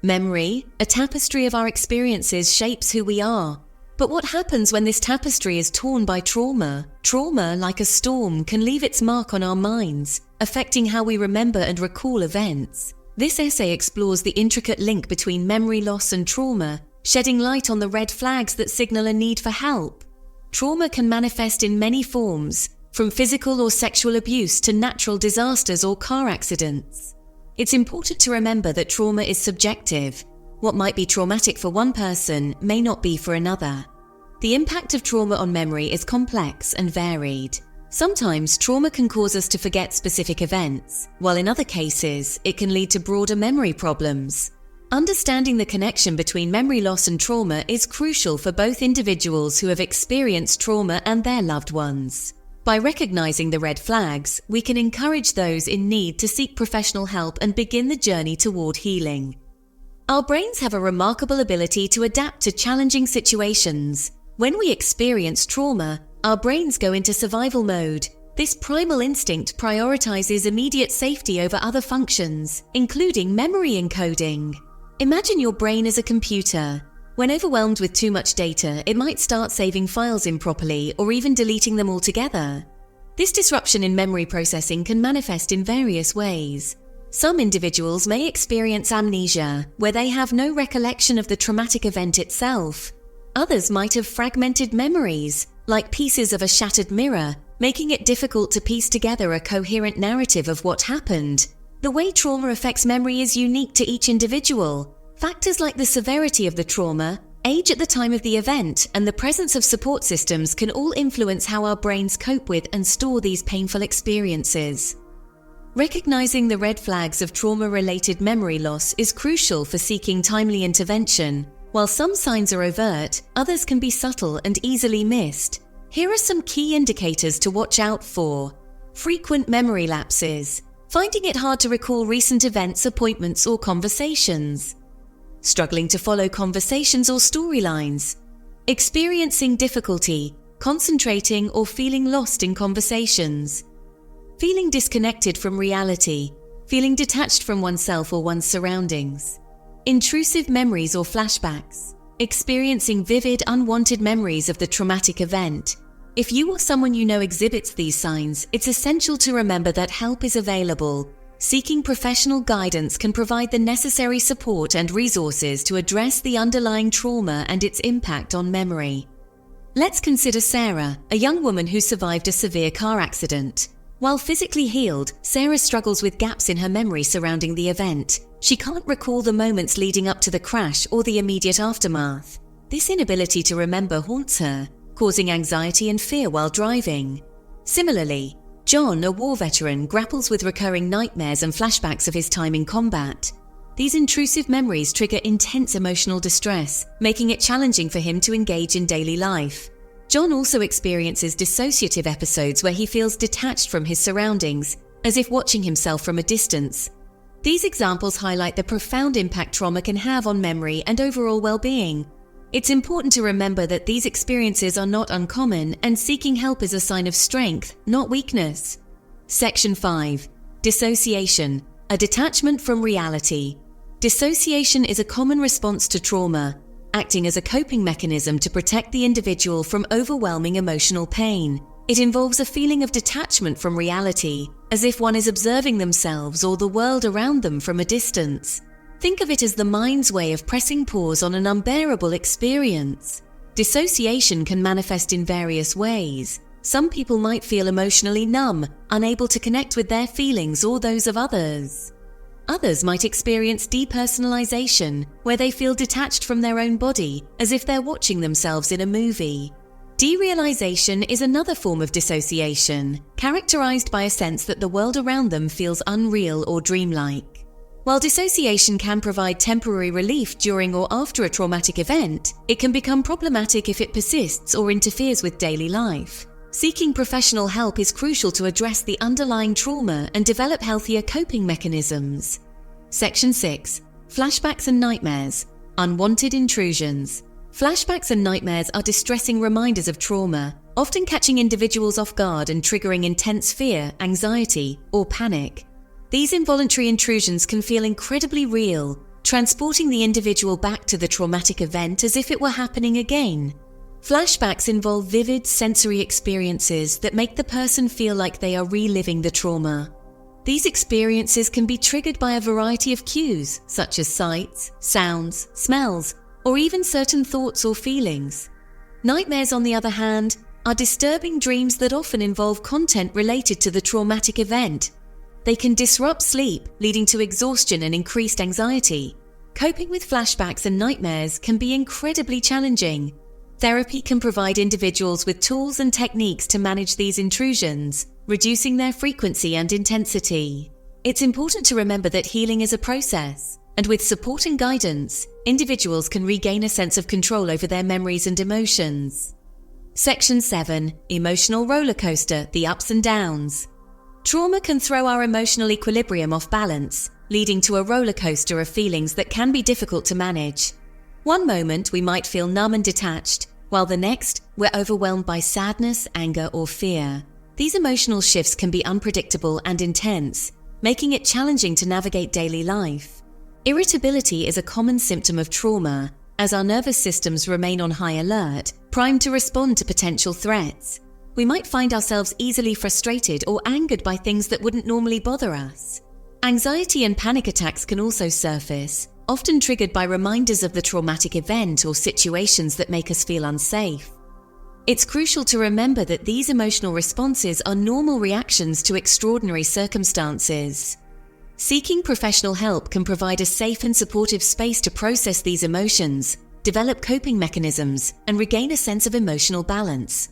Memory, a tapestry of our experiences, shapes who we are. But what happens when this tapestry is torn by trauma? Trauma, like a storm, can leave its mark on our minds, affecting how we remember and recall events. This essay explores the intricate link between memory loss and trauma, shedding light on the red flags that signal a need for help. Trauma can manifest in many forms, from physical or sexual abuse to natural disasters or car accidents. It's important to remember that trauma is subjective. What might be traumatic for one person may not be for another. The impact of trauma on memory is complex and varied. Sometimes trauma can cause us to forget specific events, while in other cases it can lead to broader memory problems. Understanding the connection between memory loss and trauma is crucial for both individuals who have experienced trauma and their loved ones. By recognizing the red flags, we can encourage those in need to seek professional help and begin the journey toward healing. Our brains have a remarkable ability to adapt to challenging situations. When we experience trauma, our brains go into survival mode. This primal instinct prioritizes immediate safety over other functions, including memory encoding. Imagine your brain as a computer. When overwhelmed with too much data, it might start saving files improperly or even deleting them altogether. This disruption in memory processing can manifest in various ways. Some individuals may experience amnesia, where they have no recollection of the traumatic event itself. Others might have fragmented memories, like pieces of a shattered mirror, making it difficult to piece together a coherent narrative of what happened. The way trauma affects memory is unique to each individual. Factors like the severity of the trauma, age at the time of the event, and the presence of support systems can all influence how our brains cope with and store these painful experiences. Recognizing the red flags of trauma-related memory loss is crucial for seeking timely intervention. While some signs are overt, others can be subtle and easily missed. Here are some key indicators to watch out for. Frequent memory lapses. Finding it hard to recall recent events, appointments, or conversations. Struggling to follow conversations or storylines. Experiencing difficulty, concentrating or feeling lost in conversations. Feeling disconnected from reality, feeling detached from oneself or one's surroundings. Intrusive memories or flashbacks. Experiencing vivid, unwanted memories of the traumatic event. If you or someone you know exhibits these signs, it's essential to remember that help is available. Seeking professional guidance can provide the necessary support and resources to address the underlying trauma and its impact on memory. Let's consider Sarah, a young woman who survived a severe car accident. While physically healed, Sarah struggles with gaps in her memory surrounding the event. She can't recall the moments leading up to the crash or the immediate aftermath. This inability to remember haunts her, causing anxiety and fear while driving. Similarly, John, a war veteran, grapples with recurring nightmares and flashbacks of his time in combat. These intrusive memories trigger intense emotional distress, making it challenging for him to engage in daily life. John also experiences dissociative episodes where he feels detached from his surroundings, as if watching himself from a distance. These examples highlight the profound impact trauma can have on memory and overall well-being. It's important to remember that these experiences are not uncommon, and seeking help is a sign of strength, not weakness. Section 5. Dissociation, a detachment from reality. Dissociation is a common response to trauma, acting as a coping mechanism to protect the individual from overwhelming emotional pain. It involves a feeling of detachment from reality, as if one is observing themselves or the world around them from a distance. Think of it as the mind's way of pressing pause on an unbearable experience. Dissociation can manifest in various ways. Some people might feel emotionally numb, unable to connect with their feelings or those of others. Others might experience depersonalization, where they feel detached from their own body, as if they're watching themselves in a movie. Derealization is another form of dissociation, characterized by a sense that the world around them feels unreal or dreamlike. While dissociation can provide temporary relief during or after a traumatic event, it can become problematic if it persists or interferes with daily life. Seeking professional help is crucial to address the underlying trauma and develop healthier coping mechanisms. Section 6. Flashbacks and nightmares. Unwanted intrusions. Flashbacks and nightmares are distressing reminders of trauma, often catching individuals off guard and triggering intense fear, anxiety, or panic. These involuntary intrusions can feel incredibly real, transporting the individual back to the traumatic event as if it were happening again. Flashbacks involve vivid sensory experiences that make the person feel like they are reliving the trauma. These experiences can be triggered by a variety of cues, such as sights, sounds, smells, or even certain thoughts or feelings. Nightmares, on the other hand, are disturbing dreams that often involve content related to the traumatic event. They can disrupt sleep, leading to exhaustion and increased anxiety. Coping with flashbacks and nightmares can be incredibly challenging. Therapy can provide individuals with tools and techniques to manage these intrusions, reducing their frequency and intensity. It's important to remember that healing is a process, and with support and guidance, individuals can regain a sense of control over their memories and emotions. Section 7. Emotional roller coaster, the ups and downs. Trauma can throw our emotional equilibrium off balance, leading to a roller coaster of feelings that can be difficult to manage. One moment we might feel numb and detached, while the next we're overwhelmed by sadness, anger, or fear. These emotional shifts can be unpredictable and intense, making it challenging to navigate daily life. Irritability is a common symptom of trauma, as our nervous systems remain on high alert, primed to respond to potential threats. We might find ourselves easily frustrated or angered by things that wouldn't normally bother us. Anxiety and panic attacks can also surface, often triggered by reminders of the traumatic event or situations that make us feel unsafe. It's crucial to remember that these emotional responses are normal reactions to extraordinary circumstances. Seeking professional help can provide a safe and supportive space to process these emotions, develop coping mechanisms, and regain a sense of emotional balance.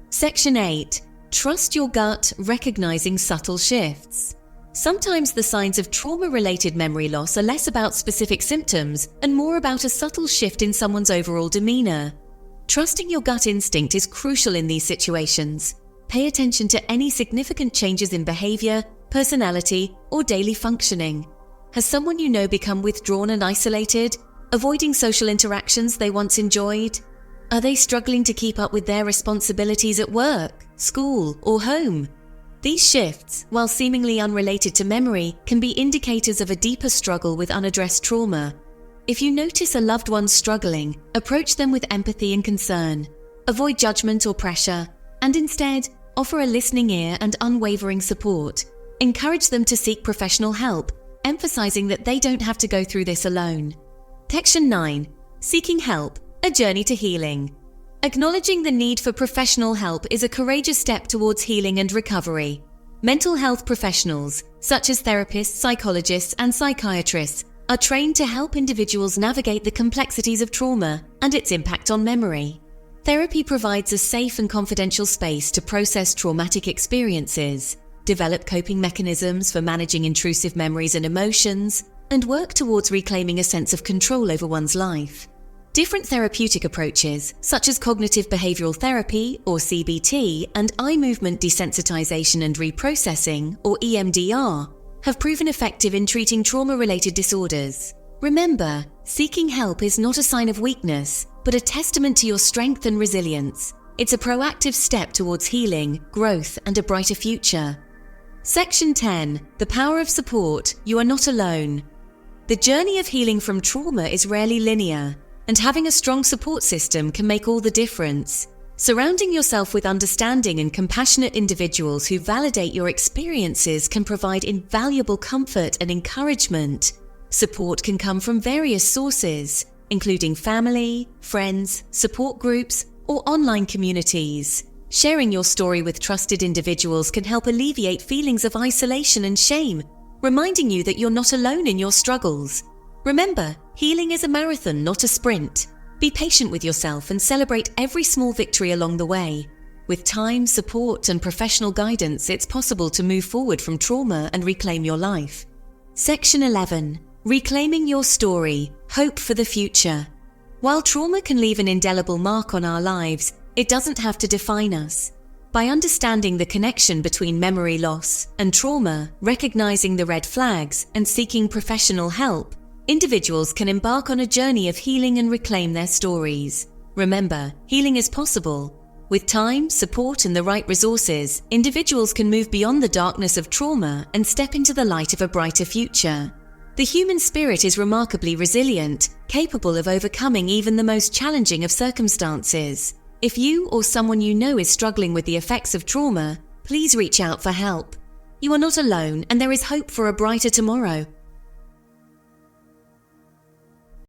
Section 8. Trust your gut, recognizing subtle shifts. Sometimes the signs of trauma-related memory loss are less about specific symptoms and more about a subtle shift in someone's overall demeanor. Trusting your gut instinct is crucial in these situations. Pay attention to any significant changes in behavior, personality, or daily functioning. Has someone you know become withdrawn and isolated, avoiding social interactions they once enjoyed? Are they struggling to keep up with their responsibilities at work, school, or home? These shifts, while seemingly unrelated to memory, can be indicators of a deeper struggle with unaddressed trauma. If you notice a loved one struggling, approach them with empathy and concern. Avoid judgment or pressure, and instead, offer a listening ear and unwavering support. Encourage them to seek professional help, emphasizing that they don't have to go through this alone. Section 9. Seeking help, a journey to healing. Acknowledging the need for professional help is a courageous step towards healing and recovery. Mental health professionals, such as therapists, psychologists, and psychiatrists, are trained to help individuals navigate the complexities of trauma and its impact on memory. Therapy provides a safe and confidential space to process traumatic experiences, develop coping mechanisms for managing intrusive memories and emotions, and work towards reclaiming a sense of control over one's life. Different therapeutic approaches, such as cognitive behavioral therapy, or CBT, and eye movement desensitization and reprocessing, or EMDR, have proven effective in treating trauma-related disorders. Remember, seeking help is not a sign of weakness, but a testament to your strength and resilience. It's a proactive step towards healing, growth, and a brighter future. Section 10. The power of support. You are not alone. The journey of healing from trauma is rarely linear, and having a strong support system can make all the difference. Surrounding yourself with understanding and compassionate individuals who validate your experiences can provide invaluable comfort and encouragement. Support can come from various sources, including family, friends, support groups, or online communities. Sharing your story with trusted individuals can help alleviate feelings of isolation and shame, reminding you that you're not alone in your struggles. Remember, healing is a marathon, not a sprint. Be patient with yourself and celebrate every small victory along the way. With time, support, and professional guidance, it's possible to move forward from trauma and reclaim your life. Section 11. Reclaiming your story. Hope for the future. While trauma can leave an indelible mark on our lives, it doesn't have to define us. By understanding the connection between memory loss and trauma, recognizing the red flags, and seeking professional help, individuals can embark on a journey of healing and reclaim their stories. Remember, healing is possible. With time, support, and the right resources, individuals can move beyond the darkness of trauma and step into the light of a brighter future. The human spirit is remarkably resilient, capable of overcoming even the most challenging of circumstances. If you or someone you know is struggling with the effects of trauma, please reach out for help. You are not alone, and there is hope for a brighter tomorrow.